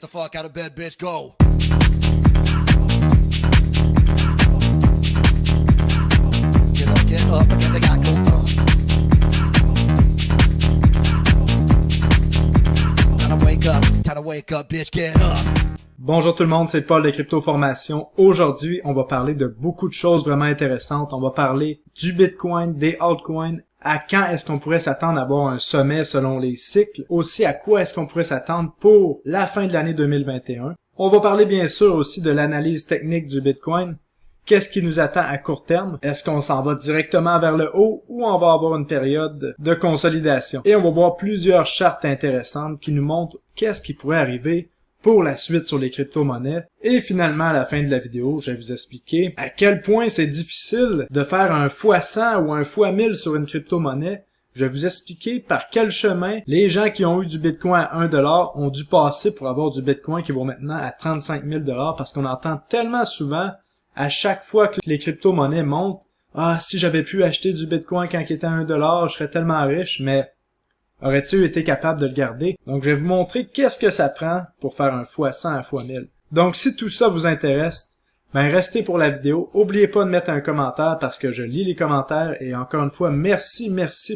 Get the fuck out of bed, bitch, go. Get up, get the guy go. Time to wake up, bitch, get up. Bonjour tout le monde, c'est Paul de Crypto Formation. Aujourd'hui, on va parler de beaucoup de choses vraiment intéressantes. On va parler du Bitcoin, des altcoins, à quand est-ce qu'on pourrait s'attendre à avoir un sommet selon les cycles, aussi à quoi est-ce qu'on pourrait s'attendre pour la fin de l'année 2021. On va parler bien sûr aussi de l'analyse technique du Bitcoin. Qu'est-ce qui nous attend à court terme? Est-ce qu'on s'en va directement vers le haut ou on va avoir une période de consolidation? Et on va voir plusieurs chartes intéressantes qui nous montrent qu'est-ce qui pourrait arriver pour la suite sur les crypto-monnaies. Et finalement, à la fin de la vidéo, je vais vous expliquer à quel point c'est difficile de faire un x100 ou un x1000 sur une crypto-monnaie. Je vais vous expliquer par quel chemin les gens qui ont eu du Bitcoin à 1$ ont dû passer pour avoir du Bitcoin qui vaut maintenant à 35 000 $, parce qu'on entend tellement souvent, à chaque fois que les crypto-monnaies montent, « Ah, si j'avais pu acheter du Bitcoin quand il était à 1$, je serais tellement riche, mais... » Aurais-tu été capable de le garder? Donc, je vais vous montrer qu'est-ce que ça prend pour faire un x100 à x1000. Donc, si tout ça vous intéresse, ben restez pour la vidéo. N'oubliez pas de mettre un commentaire parce que je lis les commentaires et encore une fois, merci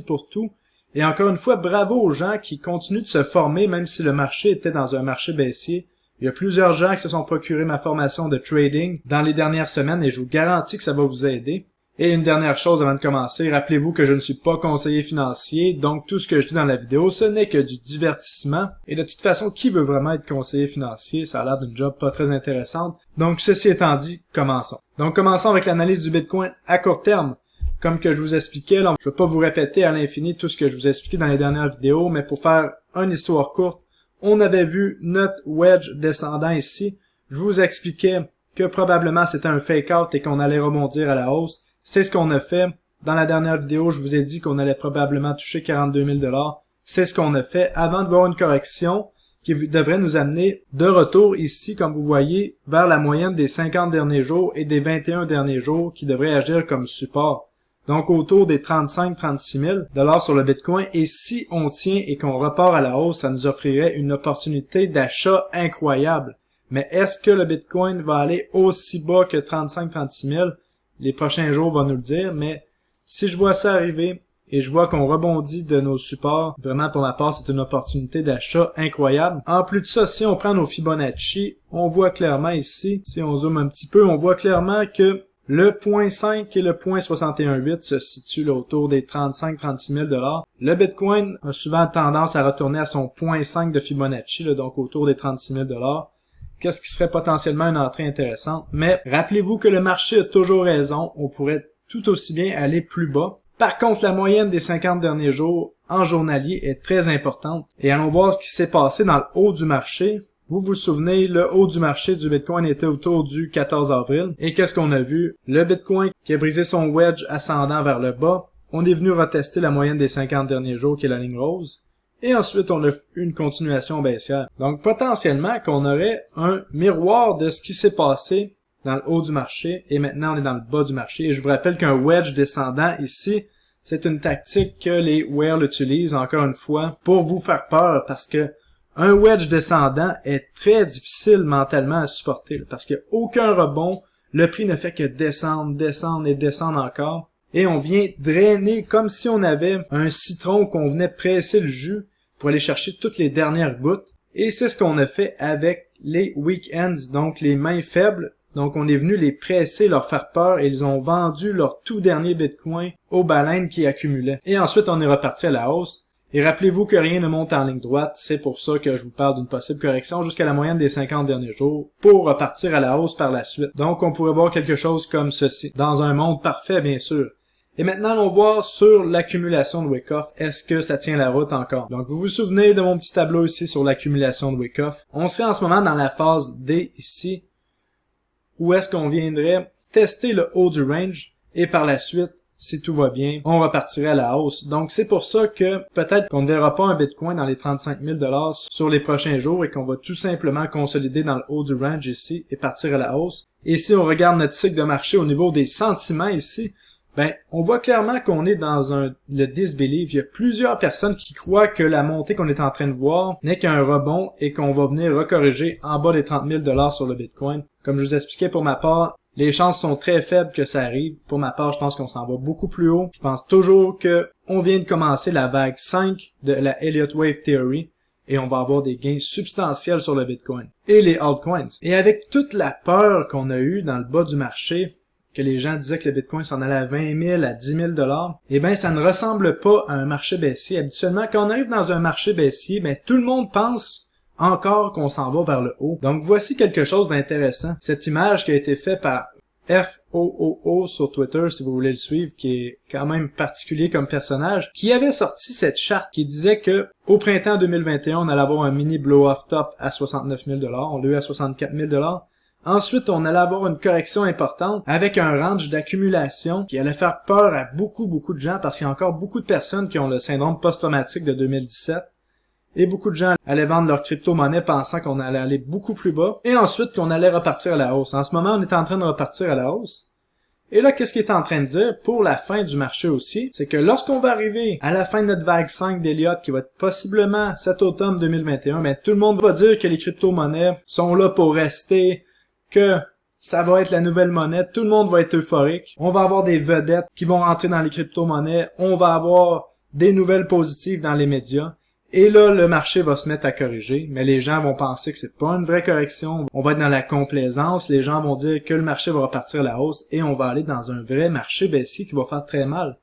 pour tout. Et encore une fois, bravo aux gens qui continuent de se former même si le marché était dans un marché baissier. Il y a plusieurs gens qui se sont procurés ma formation de trading dans les dernières semaines et je vous garantis que ça va vous aider. Et une dernière chose avant de commencer, rappelez-vous que je ne suis pas conseiller financier, donc tout ce que je dis dans la vidéo, ce n'est que du divertissement. Et de toute façon, qui veut vraiment être conseiller financier? Ça a l'air d'une job pas très intéressante. Donc ceci étant dit, commençons. Donc commençons avec l'analyse du Bitcoin à court terme. Comme que je vous expliquais, là, je ne vais pas vous répéter à l'infini tout ce que je vous ai expliqué dans les dernières vidéos, mais pour faire une histoire courte, on avait vu notre wedge descendant ici. Je vous expliquais que probablement c'était un fake out et qu'on allait rebondir à la hausse. C'est ce qu'on a fait. Dans la dernière vidéo, je vous ai dit qu'on allait probablement toucher 42 000 $. C'est ce qu'on a fait avant de voir une correction qui devrait nous amener de retour ici, comme vous voyez, vers la moyenne des 50 derniers jours et des 21 derniers jours qui devraient agir comme support. Donc autour des 35-36 000 $ sur le Bitcoin. Et si on tient et qu'on repart à la hausse, ça nous offrirait une opportunité d'achat incroyable. Mais est-ce que le Bitcoin va aller aussi bas que 35-36 000? Les prochains jours vont nous le dire, mais si je vois ça arriver et je vois qu'on rebondit de nos supports, vraiment pour ma part, c'est une opportunité d'achat incroyable. En plus de ça, si on prend nos Fibonacci, on voit clairement ici, si on zoome un petit peu, on voit clairement que le 0.5 et le 0.618 se situent là, autour des 35-36 000 $. Le Bitcoin a souvent tendance à retourner à son 0.5 de Fibonacci, là, donc autour des 36 000 $. Qu'est-ce qui serait potentiellement une entrée intéressante. Mais rappelez-vous que le marché a toujours raison, on pourrait tout aussi bien aller plus bas. Par contre, la moyenne des 50 derniers jours en journalier est très importante. Et allons voir ce qui s'est passé dans le haut du marché. Vous vous souvenez, le haut du marché du Bitcoin était autour du 14 avril. Et qu'est-ce qu'on a vu? Le Bitcoin qui a brisé son wedge ascendant vers le bas. On est venu retester la moyenne des 50 derniers jours qui est la ligne rose. Et ensuite, on a eu une continuation baissière. Donc, potentiellement, qu'on aurait un miroir de ce qui s'est passé dans le haut du marché. Et maintenant, on est dans le bas du marché. Et je vous rappelle qu'un wedge descendant ici, c'est une tactique que les whales utilisent, encore une fois, pour vous faire peur. Parce que un wedge descendant est très difficile mentalement à supporter. Parce qu'il n'y a aucun rebond. Le prix ne fait que descendre, descendre et descendre encore. Et on vient drainer comme si on avait un citron qu'on venait presser le jus pour aller chercher toutes les dernières gouttes. Et c'est ce qu'on a fait avec les weekends, donc les mains faibles. Donc on est venu les presser, leur faire peur et ils ont vendu leur tout dernier Bitcoin aux baleines qui accumulaient. Et ensuite on est reparti à la hausse. Et rappelez-vous que rien ne monte en ligne droite, c'est pour ça que je vous parle d'une possible correction jusqu'à la moyenne des 50 derniers jours pour repartir à la hausse par la suite. Donc on pourrait voir quelque chose comme ceci, dans un monde parfait bien sûr. Et maintenant, allons voir sur l'accumulation de Wyckoff. Est-ce que ça tient la route encore? Donc, vous vous souvenez de mon petit tableau ici sur l'accumulation de Wyckoff. On serait en ce moment dans la phase D ici, où est-ce qu'on viendrait tester le haut du range, et par la suite, si tout va bien, on repartirait à la hausse. Donc, c'est pour ça que peut-être qu'on ne verra pas un Bitcoin dans les 35 000 $ sur les prochains jours et qu'on va tout simplement consolider dans le haut du range ici et partir à la hausse. Et si on regarde notre cycle de marché au niveau des sentiments ici, ben, on voit clairement qu'on est dans le disbelief. Il y a plusieurs personnes qui croient que la montée qu'on est en train de voir n'est qu'un rebond et qu'on va venir recorriger en bas des 30 000 $ sur le Bitcoin. Comme je vous expliquais pour ma part, les chances sont très faibles que ça arrive. Pour ma part, je pense qu'on s'en va beaucoup plus haut. Je pense toujours que on vient de commencer la vague 5 de la Elliott Wave Theory et on va avoir des gains substantiels sur le Bitcoin et les altcoins. Et avec toute la peur qu'on a eue dans le bas du marché, que les gens disaient que le Bitcoin s'en allait à 20 000, à 10 000 $, eh ben, ça ne ressemble pas à un marché baissier. Habituellement, quand on arrive dans un marché baissier, ben, tout le monde pense encore qu'on s'en va vers le haut. Donc, voici quelque chose d'intéressant. Cette image qui a été faite par FOOO sur Twitter, si vous voulez le suivre, qui est quand même particulier comme personnage, qui avait sorti cette charte qui disait que au printemps 2021, on allait avoir un mini blow-off top à 69 000 $. On l'a eu à 64 000 $. Ensuite, on allait avoir une correction importante avec un range d'accumulation qui allait faire peur à beaucoup de gens parce qu'il y a encore beaucoup de personnes qui ont le syndrome post-traumatique de 2017 et beaucoup de gens allaient vendre leur crypto-monnaie pensant qu'on allait aller beaucoup plus bas et ensuite qu'on allait repartir à la hausse. En ce moment, on est en train de repartir à la hausse. Et là, qu'est-ce qu'il est en train de dire pour la fin du marché aussi? C'est que lorsqu'on va arriver à la fin de notre vague 5 d'Elliott, qui va être possiblement cet automne 2021, ben, tout le monde va dire que les crypto-monnaies sont là pour rester, que ça va être la nouvelle monnaie, tout le monde va être euphorique, on va avoir des vedettes qui vont rentrer dans les crypto-monnaies, on va avoir des nouvelles positives dans les médias, et là, le marché va se mettre à corriger, mais les gens vont penser que c'est pas une vraie correction, on va être dans la complaisance, les gens vont dire que le marché va repartir à la hausse, et on va aller dans un vrai marché baissier qui va faire très mal.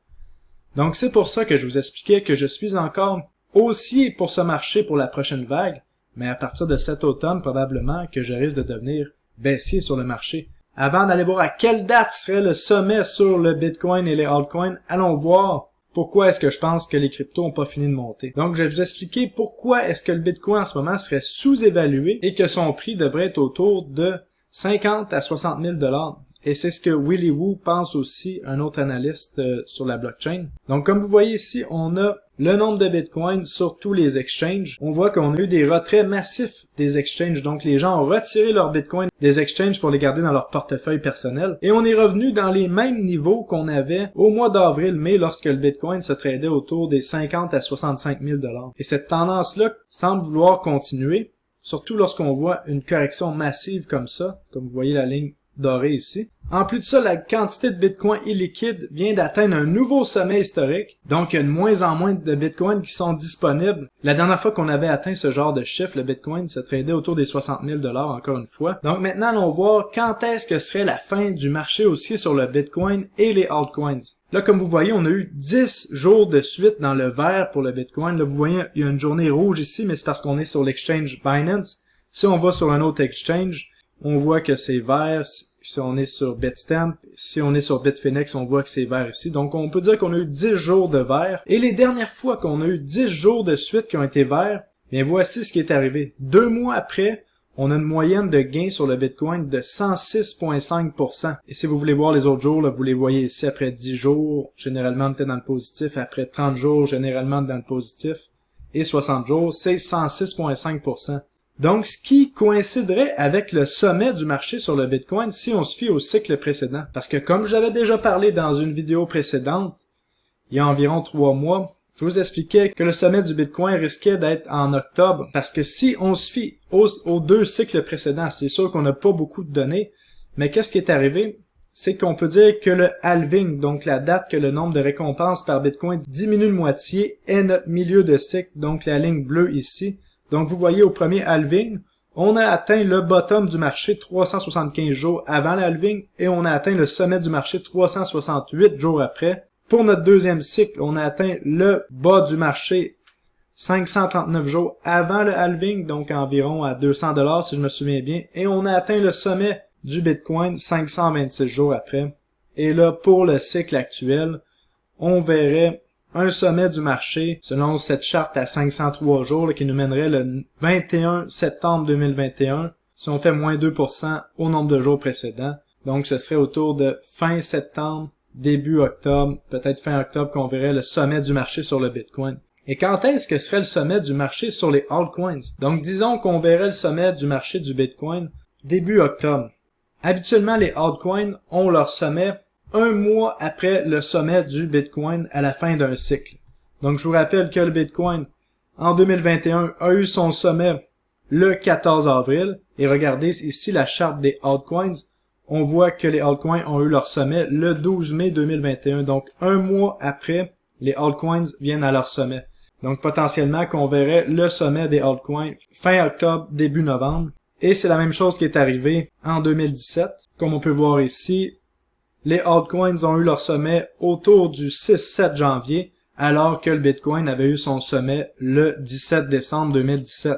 Donc c'est pour ça que je vous expliquais que je suis encore haussier pour ce marché pour la prochaine vague, mais à partir de cet automne, probablement que je risque de devenir baissier sur le marché. Avant d'aller voir à quelle date serait le sommet sur le Bitcoin et les altcoins, allons voir pourquoi est-ce que je pense que les cryptos n'ont pas fini de monter. Donc, je vais vous expliquer pourquoi est-ce que le Bitcoin en ce moment serait sous-évalué et que son prix devrait être autour de 50 à 60 000 $. Et c'est ce que Willy Woo pense aussi, un autre analyste sur la blockchain. Donc, comme vous voyez ici, on a le nombre de Bitcoin sur tous les exchanges. On voit qu'on a eu des retraits massifs des exchanges. Donc, les gens ont retiré leurs Bitcoin des exchanges pour les garder dans leur portefeuille personnel. Et on est revenu dans les mêmes niveaux qu'on avait au mois d'avril-mai lorsque le Bitcoin se tradait autour des 50 à 65 000 $. Et cette tendance-là semble vouloir continuer, surtout lorsqu'on voit une correction massive comme ça, comme vous voyez la ligne doré ici. En plus de ça, la quantité de Bitcoin illiquide vient d'atteindre un nouveau sommet historique. Donc, il y a de moins en moins de Bitcoin qui sont disponibles. La dernière fois qu'on avait atteint ce genre de chiffre, le Bitcoin se tradait autour des 60 000 $ encore une fois. Donc, maintenant, allons voir quand est-ce que serait la fin du marché haussier sur le Bitcoin et les altcoins. Là, comme vous voyez, on a eu 10 jours de suite dans le vert pour le Bitcoin. Là, vous voyez, il y a une journée rouge ici, mais c'est parce qu'on est sur l'exchange Binance. Si on va sur un autre exchange, on voit que c'est vert. Si on est sur Bitstamp, si on est sur Bitfinex, on voit que c'est vert ici. Donc, on peut dire qu'on a eu 10 jours de vert. Et les dernières fois qu'on a eu 10 jours de suite qui ont été verts, bien voici ce qui est arrivé. 2 mois après, on a une moyenne de gain sur le Bitcoin de 106,5%. Et si vous voulez voir les autres jours, là, vous les voyez ici après 10 jours, généralement on était dans le positif. Après 30 jours, généralement dans le positif. Et 60 jours, c'est 106,5%. Donc, ce qui coïnciderait avec le sommet du marché sur le Bitcoin si on se fie au cycle précédent. Parce que comme j'avais déjà parlé dans une vidéo précédente, il y a environ 3 mois, je vous expliquais que le sommet du Bitcoin risquait d'être en octobre. Parce que si on se fie aux 2 cycles précédents, c'est sûr qu'on n'a pas beaucoup de données, mais qu'est-ce qui est arrivé? C'est qu'on peut dire que le halving, donc la date que le nombre de récompenses par Bitcoin diminue de moitié, est notre milieu de cycle, donc la ligne bleue ici. Donc, vous voyez, au premier halving, on a atteint le bottom du marché 375 jours avant le halving et on a atteint le sommet du marché 368 jours après. Pour notre deuxième cycle, on a atteint le bas du marché 539 jours avant le halving, donc environ à 200 $ si je me souviens bien. Et on a atteint le sommet du Bitcoin 526 jours après. Et là, pour le cycle actuel, on verrait un sommet du marché, selon cette charte à 503 jours, là, qui nous mènerait le 21 septembre 2021, si on fait moins 2% au nombre de jours précédents. Donc, ce serait autour de fin septembre, début octobre, peut-être fin octobre, qu'on verrait le sommet du marché sur le Bitcoin. Et quand est-ce que serait le sommet du marché sur les altcoins? Donc, disons qu'on verrait le sommet du marché du Bitcoin début octobre. Habituellement, les altcoins ont leur sommet un mois après le sommet du Bitcoin à la fin d'un cycle. Donc je vous rappelle que le Bitcoin en 2021 a eu son sommet le 14 avril et regardez ici la charte des altcoins. On voit que les altcoins ont eu leur sommet le 12 mai 2021. Donc un mois après, les altcoins viennent à leur sommet. Donc potentiellement qu'on verrait le sommet des altcoins fin octobre, début novembre. Et c'est la même chose qui est arrivée en 2017. Comme on peut voir ici, les altcoins ont eu leur sommet autour du 6-7 janvier, alors que le Bitcoin avait eu son sommet le 17 décembre 2017.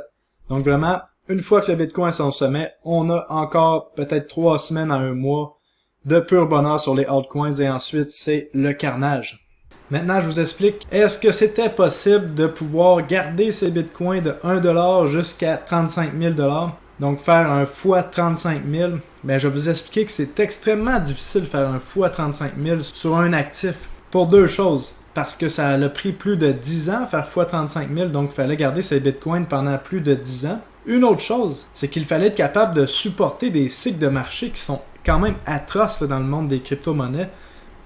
Donc vraiment, une fois que le Bitcoin a son sommet, on a encore peut-être 3 semaines à un mois de pur bonheur sur les altcoins et ensuite c'est le carnage. Maintenant, je vous explique, est-ce que c'était possible de pouvoir garder ces bitcoins de 1$ jusqu'à 35 000 $? Donc faire un fois 35 000, ben je vais vous expliquer que c'est extrêmement difficile de faire un fois 35 000 sur un actif. Pour deux choses, parce que ça a pris plus de 10 ans faire fois 35 000, donc il fallait garder ces bitcoins pendant plus de 10 ans. Une autre chose, c'est qu'il fallait être capable de supporter des cycles de marché qui sont quand même atroces dans le monde des crypto-monnaies.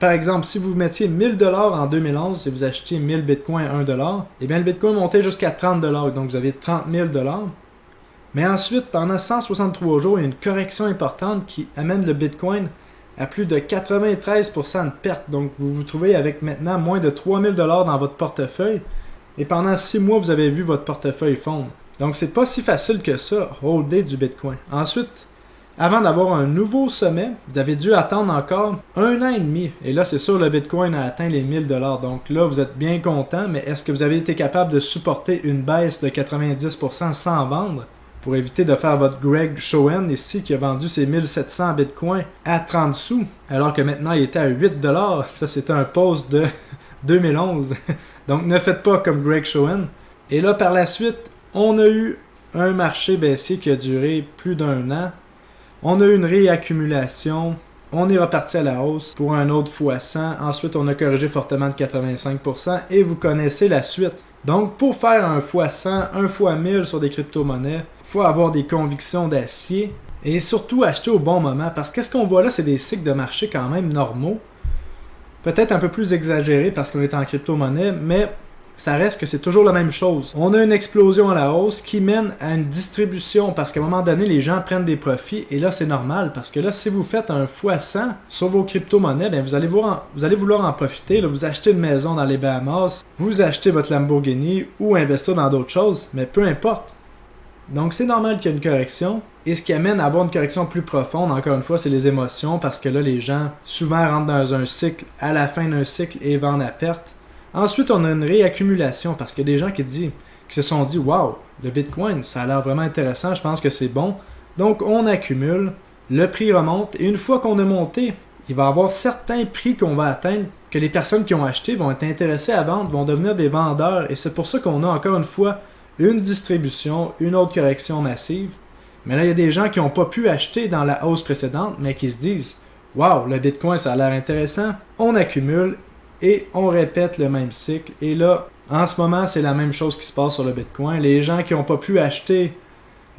Par exemple, si vous mettiez 1000$ en 2011 et vous achetiez 1000 bitcoins à 1$, eh bien le bitcoin montait jusqu'à 30$, donc vous avez 30 000$. Mais ensuite, pendant 163 jours, il y a une correction importante qui amène le bitcoin à plus de 93% de perte. Donc vous vous trouvez avec maintenant moins de 3000$ dans votre portefeuille et pendant 6 mois, vous avez vu votre portefeuille fondre. Donc c'est pas si facile que ça, holder du bitcoin. Ensuite, avant d'avoir un nouveau sommet, vous avez dû attendre encore 1 an et demi. Et là, c'est sûr, le Bitcoin a atteint les 1000$. Donc là, vous êtes bien content, mais est-ce que vous avez été capable de supporter une baisse de 90% sans vendre pour éviter de faire votre Greg Schoen ici qui a vendu ses 1700 Bitcoins à 30 sous, alors que maintenant il était à 8$. Ça, c'était un post de 2011. Donc ne faites pas comme Greg Schoen. Et là, par la suite, on a eu un marché baissier qui a duré plus d'un an. On a eu une réaccumulation, on est reparti à la hausse pour un autre x100, ensuite on a corrigé fortement de 85% et vous connaissez la suite. Donc pour faire un x100, un x1000 sur des crypto-monnaies, il faut avoir des convictions d'acier et surtout acheter au bon moment parce que ce qu'on voit là c'est des cycles de marché quand même normaux, peut-être un peu plus exagérés parce qu'on est en crypto-monnaie, mais ça reste que c'est toujours la même chose. On a une explosion à la hausse qui mène à une distribution parce qu'à un moment donné, les gens prennent des profits et là, c'est normal parce que là, si vous faites un x100 sur vos crypto-monnaies, bien, vous allez vouloir en profiter. Là, vous achetez une maison dans les Bahamas, vous achetez votre Lamborghini ou investir dans d'autres choses, mais peu importe. Donc, c'est normal qu'il y ait une correction. Et ce qui amène à avoir une correction plus profonde, encore une fois, c'est les émotions parce que là, les gens souvent rentrent dans un cycle à la fin d'un cycle et vendent à perte. Ensuite, on a une réaccumulation parce qu'il y a des gens qui se sont dit « Wow, le Bitcoin, ça a l'air vraiment intéressant, je pense que c'est bon. » Donc, on accumule, le prix remonte et une fois qu'on a monté, il va y avoir certains prix qu'on va atteindre que les personnes qui ont acheté vont être intéressées à vendre, vont devenir des vendeurs et c'est pour ça qu'on a encore une fois une distribution, une autre correction massive. Mais là, il y a des gens qui n'ont pas pu acheter dans la hausse précédente mais qui se disent « Wow, le Bitcoin, ça a l'air intéressant. » On accumule. Et on répète le même cycle. Et là, en ce moment, c'est la même chose qui se passe sur le Bitcoin. Les gens qui n'ont pas pu acheter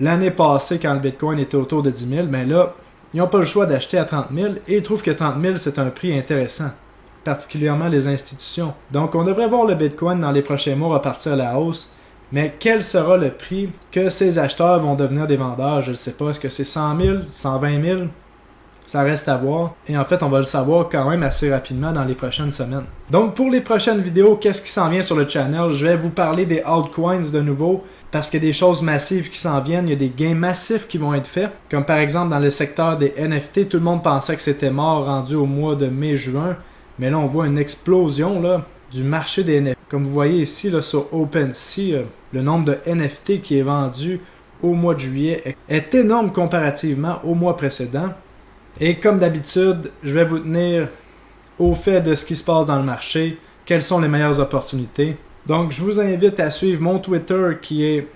l'année passée quand le Bitcoin était autour de 10 000, mais là, ils n'ont pas le choix d'acheter à 30 000 et ils trouvent que 30 000, c'est un prix intéressant, particulièrement les institutions. Donc, on devrait voir le Bitcoin dans les prochains mois repartir à la hausse. Mais quel sera le prix que ces acheteurs vont devenir des vendeurs? Je ne sais pas. Est-ce que c'est 100 000, 120 000? Ça reste à voir. Et en fait, on va le savoir quand même assez rapidement dans les prochaines semaines. Donc, pour les prochaines vidéos, qu'est-ce qui s'en vient sur le channel? Je vais vous parler des altcoins de nouveau, parce qu'il y a des choses massives qui s'en viennent. Il y a des gains massifs qui vont être faits. Comme par exemple, dans le secteur des NFT, tout le monde pensait que c'était mort rendu au mois de mai-juin. Mais là, on voit une explosion là, du marché des NFT. Comme vous voyez ici là, sur OpenSea, le nombre de NFT qui est vendu au mois de juillet est énorme comparativement au mois précédent. Et comme d'habitude, je vais vous tenir au fait de ce qui se passe dans le marché, quelles sont les meilleures opportunités. Donc, je vous invite à suivre mon Twitter qui est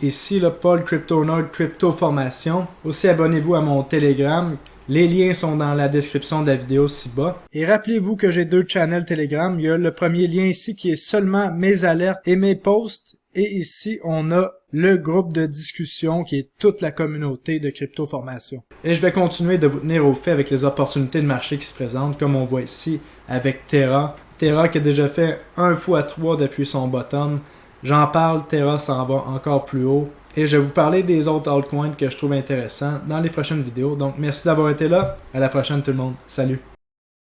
ici, le Paul CryptoNerd Crypto Formation. Aussi, abonnez-vous à mon Telegram. Les liens sont dans la description de la vidéo ci-bas. Et rappelez-vous que j'ai 2 channels Telegram. Il y a le premier lien ici qui est seulement mes alertes et mes posts. Et ici, on a le groupe de discussion qui est toute la communauté de crypto-formation. Et je vais continuer de vous tenir au fait avec les opportunités de marché qui se présentent, comme on voit ici avec Terra. Terra qui a déjà fait 1x3 depuis son bottom. J'en parle, Terra s'en va encore plus haut. Et je vais vous parler des autres altcoins que je trouve intéressants dans les prochaines vidéos. Donc merci d'avoir été là. À la prochaine tout le monde. Salut!